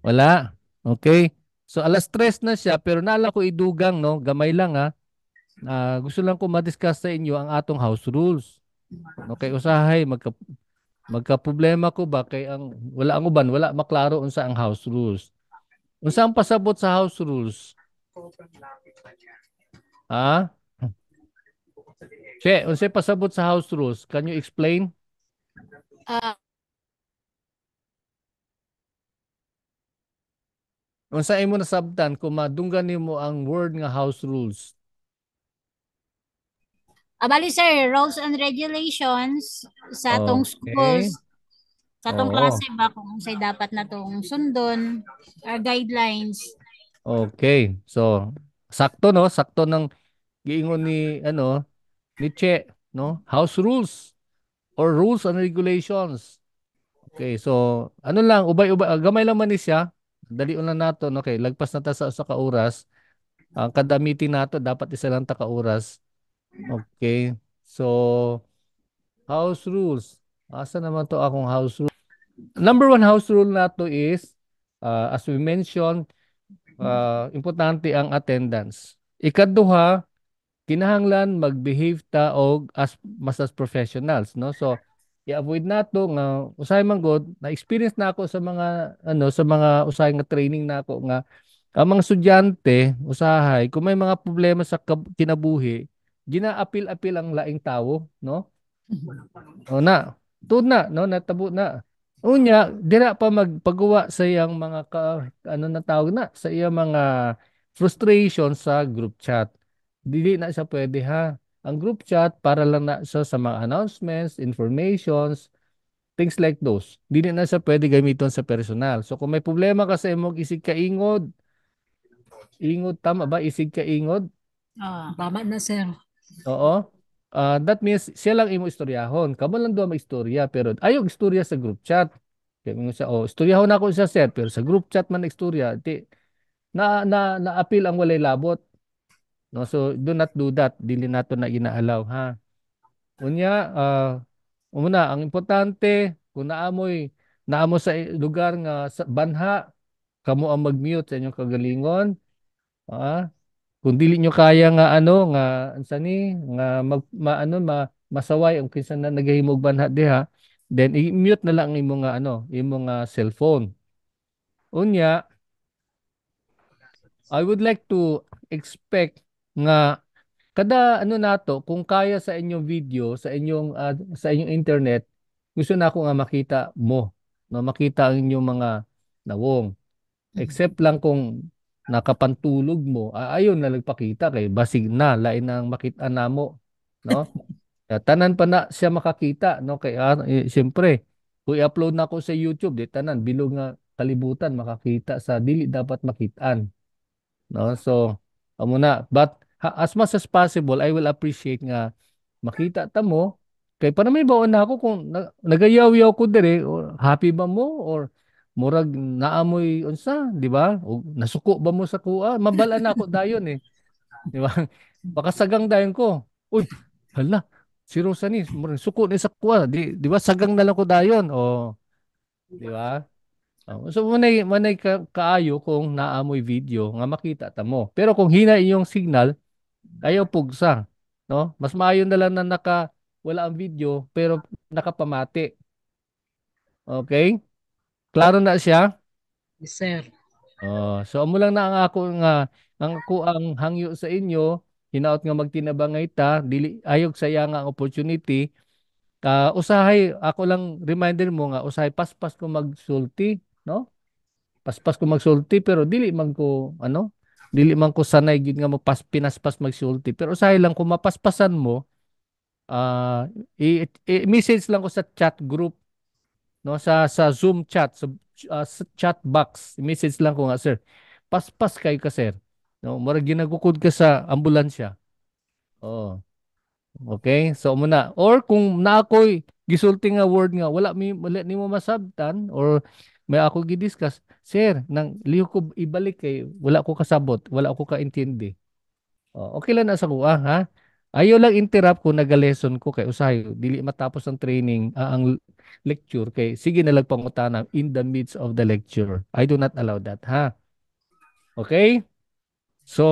Wala. Okay. So alas 3 na siya pero nala ko idugang no, gamay lang ha. Gusto lang ko ma-discuss sa inyo ang atong house rules. No kay usahay magka problema ko ba kay ang wala ang uban wala maklaro unsa ang house rules. Unsa ang pasabot sa house rules? Ha? Che, unsay pasabot sa house rules? Can you explain? Ah, Unsa imo nasabtan kung madunggan nimo ang word nga house rules? bali sir, rules and regulations sa atong Okay. schools, sa atong Oo. klase ba kung unsay dapat na tong sundon or guidelines. Okay. So, sakto no, sakto ng giingon ni ni Che, no? House rules or rules and regulations. Okay, so ano lang ubay-ubay gamay lang man ni siya. Dali na nato, okay, lagpas na ta sa usa ka oras. Ang kada meeting nato dapat isa lang ta ka oras. Okay. So, house rules. Asa naman to akong house rule? Number one house rule nato is as we mentioned, importante ang attendance. Ikaduha, kinahanglan mag-behave ta og mas as professionals, no? So i-avoid nato nga usahay man god na experience na ako sa mga sa mga usahay nga training na ako nga ang mga estudyante usahay kung may mga problema sa kinabuhi gina-apil-apil ang laing tawo, no? O na, tuod na, no, natabo na. Unya, dira pa magpagawa sa iyang mga na tawag na, sa iyang mga frustration sa group chat. Dili na siya pwede ha. Ang group chat para lang na siya sa mga announcements, informations, things like those. Dili na siya pwede gamiton sa personal. So kung may problema ka sa imong isig kaingod, ingod tama ba? Isig kaingod? Tama na, sir. Oo. That means siya lang imo istoryahon. Kamo lang duha maistorya pero ayog istorya sa group chat. Kaya mo siya, istoryahon na ako siya sir pero sa group chat man istorya, di na-appeal ang walay labot. No, so do not do that. Dili nato na inaalaw ha. Unya, ang importante kung naamo sa lugar nga sa banha, kamo ang mag-mute sa inyong kagalingon. Ah, kung dili nyo kaya nga nga unsa ni nga masaway ang kinsa na nagahimog banha diha, then i-mute na lang imo nga imo nga cellphone. Unya, I would like to expect nga kada nato kung kaya sa inyong video sa inyong internet gusto na ako nga makita mo no makita ang inyong mga nawong. Except lang kung nakapantulog mo, ayon na nagpakita kay basig na lain ang makita namo, no? Tanan pa na siya makakita, no? Kay siyempre, kung i-upload na ako sa YouTube, di tanan bilog nga kalibutan makakita sa dili dapat makitaan, no? So, amo na, but as much as possible, I will appreciate nga makita ta mo kay para may baon na ako kung nagayaw-yaw ko dire or happy ba mo or murag naamoy unsa di ba o nasuko ba mo sa kuha mabala na ako dayon di ba baka sagang dayon ko uy hala si Rosa ni murag suko ni sa kuha di ba sagang na lang ko dayon o di ba. So manay kaayo kung naamoy video nga makita ta mo pero kung hina iyong signal ayaw pugsa, no? Mas maayon na lang na wala ang video pero nakapamati. Okay? Klaro na siya? Yes, sir. So amo lang na ang ako ang hangyo sa inyo, hinaot nga magtinabangay ta, dili ayog saya nga ang opportunity. Usahay ako lang reminder mo nga usahay paspas ko magsulti, no? Paspas ko magsulti pero dili man ko sanay gyud nga pinaspas magsulti pero usahay lang kung mapaspasan mo i-message lang ko sa chat group no sa Zoom chat sa chat box i-message lang ko nga sir paspas kay ka sir no murag ginagukod ka sa ambulansya oh okay so muna or kung na ako'y gisulti nga word nga wala nimo masabtan or may ako gidiscuss sir nang liho ko ibalik kay wala ko kasabot wala ko kaintindi. Okay lang na sa kuha, ha? Ayaw lang interrupt kung naga-lesson ko kay usahay dili matapos ang training ang lecture kay sige na lang pangutana in the midst of the lecture. I do not allow that, ha? Okay? So,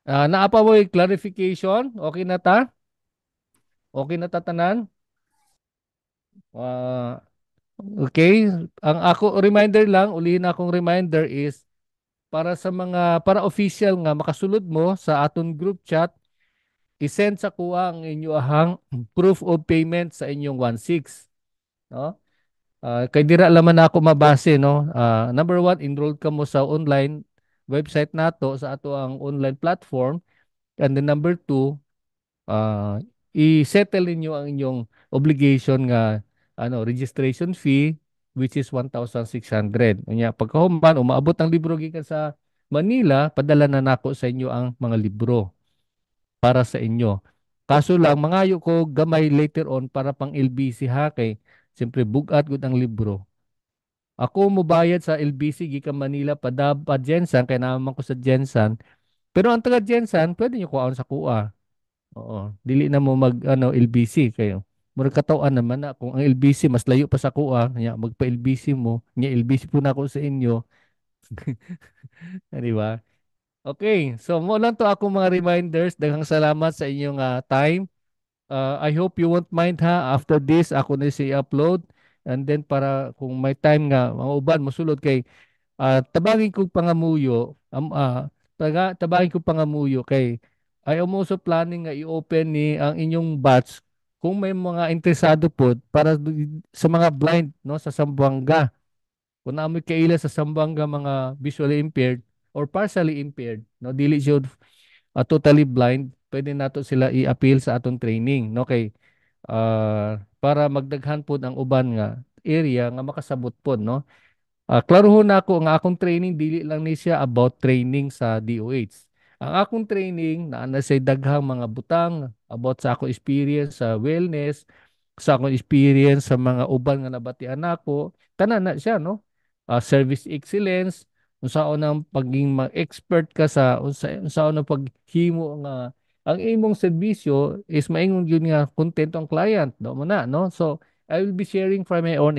naapa mo yung clarification? Okay na ta? Okay na ta tanan? Ah, okay. Ang ako reminder lang, ulihin akong reminder is para official nga makasulod mo sa aton group chat, i-send sa kuha ang inyo ahang proof of payment sa inyong 1/6, no? Kay dira laman na ako mabase, no. Number one, enrolled ka mo sa online website nato sa ato ang online platform, and then number two, ah, i-settle ninyo ang inyong obligation nga registration fee, which is 1,600. Unya pagkahuman umaabot ang libro gikan sa Manila, padala na nako sa inyo ang mga libro para sa inyo. Kaso lang mangayo ko gamay later on para pang LBC ha, kay siyempre bugat gud ang libro. Ako mo bayad sa LBC gikan Manila pa Jensan kay naman ko sa Jensan. Pero ang taga Jensan, pwede niyo kuhaon sa kuha. Oo, dili na mo mag LBC kayo. Murag katawan naman na kung ang LBC mas layo pa sa kuha, nya magpa LBC mo, nya LBC po na ako sa inyo, di ba? Okay, so mo lang to ako mga reminders. Daghang salamat sa inyong time. I hope you won't mind ha. After this, ako na siya upload. And then para kung may time nga, mga uban mosulod kay tabangin ko pangamuyo, tabangin ko pangamuyo kay I am also planning nga i-open ni ang inyong batch kung may mga interesado po para sa mga blind, no, sa Zamboanga. Kung naamoy kaila sa Zamboanga mga visually impaired or partially impaired, no, dili siya totally blind, pwede nato sila i-appeal sa atong training, no, kay para magdaghan pod ang uban nga area nga makasabot pod, no. Klarohon na ako nga akong training dili lang ni siya about training sa DOH. Ang akong training na say daghang mga butang about sa akong experience sa wellness, sa akong experience sa mga uban nga nabatian nako, tanan na siya, no. Service excellence, unsaon ang pagiging expert ka sa unsaon ang paghimo nga ang imong serbisyo is maingon gyud nga content ang client, do mo na, no. So I will be sharing from my own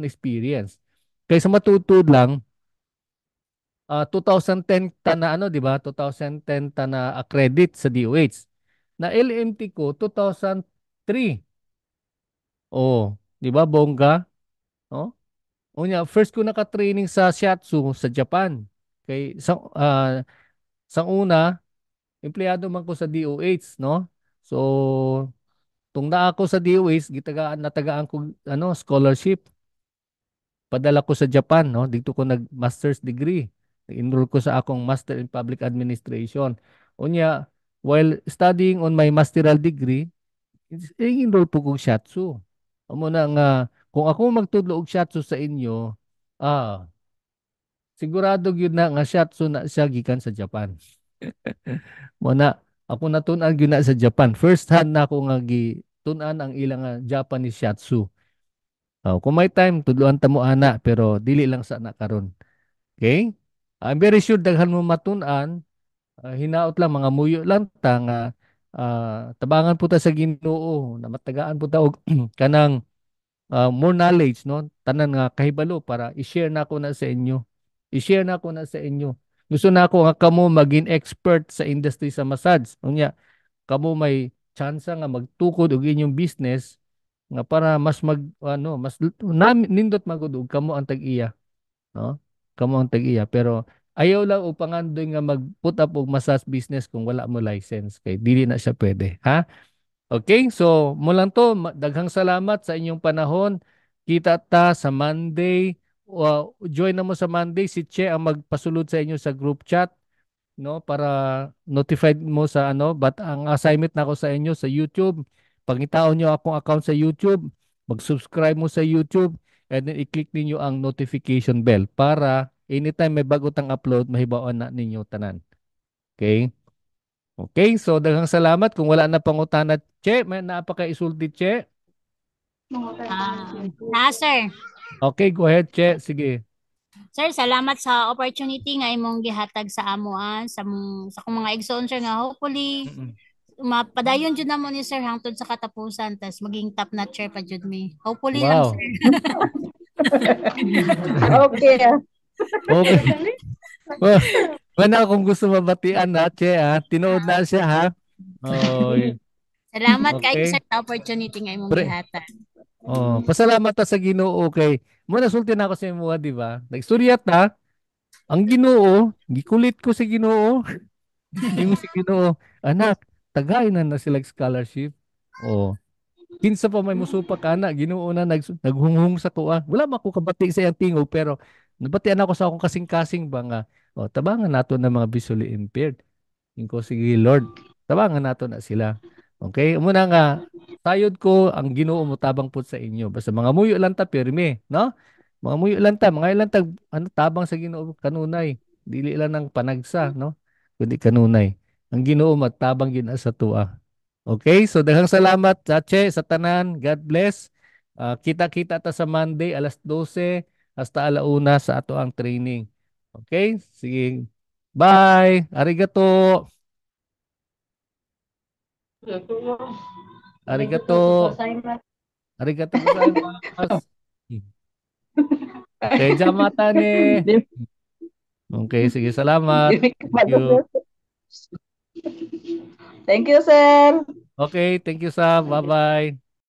experience. Kaysa matutod lang, 2010 ta na 'di ba? 2010 ta na credit sa DOH. Na LMT ko 2003. Oh, 'di ba bongga? Oh. Unya, first ko naka-training sa Shiatsu sa Japan. Kay sa una, empleyado man ko sa DOH, no? So, tung naa ako sa DOH, natagaan ko scholarship. Padala ko sa Japan, no? Dito ko nag-master's degree. Nag-enroll ko sa akong Master in Public Administration. Unya, while studying on my masteral degree, enroll po kong Shiatsu. Amo na nga, kung ako magtudlo og Shiatsu sa inyo, sigurado gyud na nga Shiatsu na siya gikan sa Japan. Mo na, ako natun-an gyud na sa Japan. First hand na ako nga tun-an ang ilang Japanese Shiatsu. Kung may time, tudloan ta mo ana, pero dili lang sa na karon. Okay? I'm very sure daghan mo matun-an, hinaot lang mga muyo lang ta nga tabangan po ta sa Ginoo na matagaan po ta og kanang more knowledge, no, tanan nga kahibalo para i-share na ko na sa inyo. I-share na ko na sa inyo. Gusto na ako nga kamo maging expert sa industry sa massage. Unya, kamo may chance nga magtukod og inyong business nga para mas mas nindot magud og kamo ang tag-iya, no? Kamo ang tag-iya, pero ayaw lang og pangandoy nga mag-put up og massage business kung wala mo license, kay dili na siya pwede, ha? Okay, so mulang to, daghang salamat sa inyong panahon. Kita ta sa Monday. Join na mo sa Monday, si Che ang magpasulod sa inyo sa group chat, no, para notified mo sa but ang assignment na ako sa inyo sa YouTube, pangitaon nyo akong account sa YouTube, mag-subscribe mo sa YouTube, and then i-click ninyo ang notification bell para anytime may bago tang upload, mahibawan na ninyo tanan. Okay? Okay, so daghang salamat. Kung wala na pangutana, Che, may napaka-isulti, Che. Sir. Okay, go ahead, Che. Sige. Sir, salamat sa opportunity nga imong gihatag sa amuan sa kung mga igsoon sir nga hopefully mapadayon jud namo ni sir hangtod sa katapusan tas maging top notcher pa jud mi. Hopefully lang Wow. sir. Okay. Okay. Mana kung gusto mabatian na, Che, ha? Tinood na siya, ha? Oy. Salamat kayo Okay. sir sa opportunity nga imong Pre. gihatan. Oh, pasalamat ta sa Ginoo kay mo nasulti na ako sa imo, di ba? Nagstorya ta, ang Ginoo, gikulit ko si Ginoo. Ingon si Ginoo, anak, tagay na na sila scholarship. Oh, kinsa pa may musupak ana, Ginoo na naghunghung sa tuwa. Wala man ko kabati sa iyang tingog pero nabatian ako sa akong kasing-kasing ba nga. Oh, tabangan nato ng mga visually impaired. Ingko sige Lord, tabangan nato na sila. Okay? Muna nga, sayod ko ang Ginoo mutabang pud sa inyo. Basta mga muyo lang ta pirmi, no? Mga muyo lang ta, mga ilang tag ano tabang sa Ginoo kanunay. Dili lang ng panagsa, no? Kundi kanunay. Ang Ginoo magtabang gid sa tuwa. Okay? So daghang salamat Chache sa tanan. God bless. Kita-kita ta sa Monday alas 12 hasta alauna sa ato ang training. Okay? Sige. Bye. Arigato. Arigato. Arigato gozaimasu. Okay, jamata ne. Okay, sige, salamat. Thank you. Thank you, sir. Okay, thank you, Sam. Bye-bye.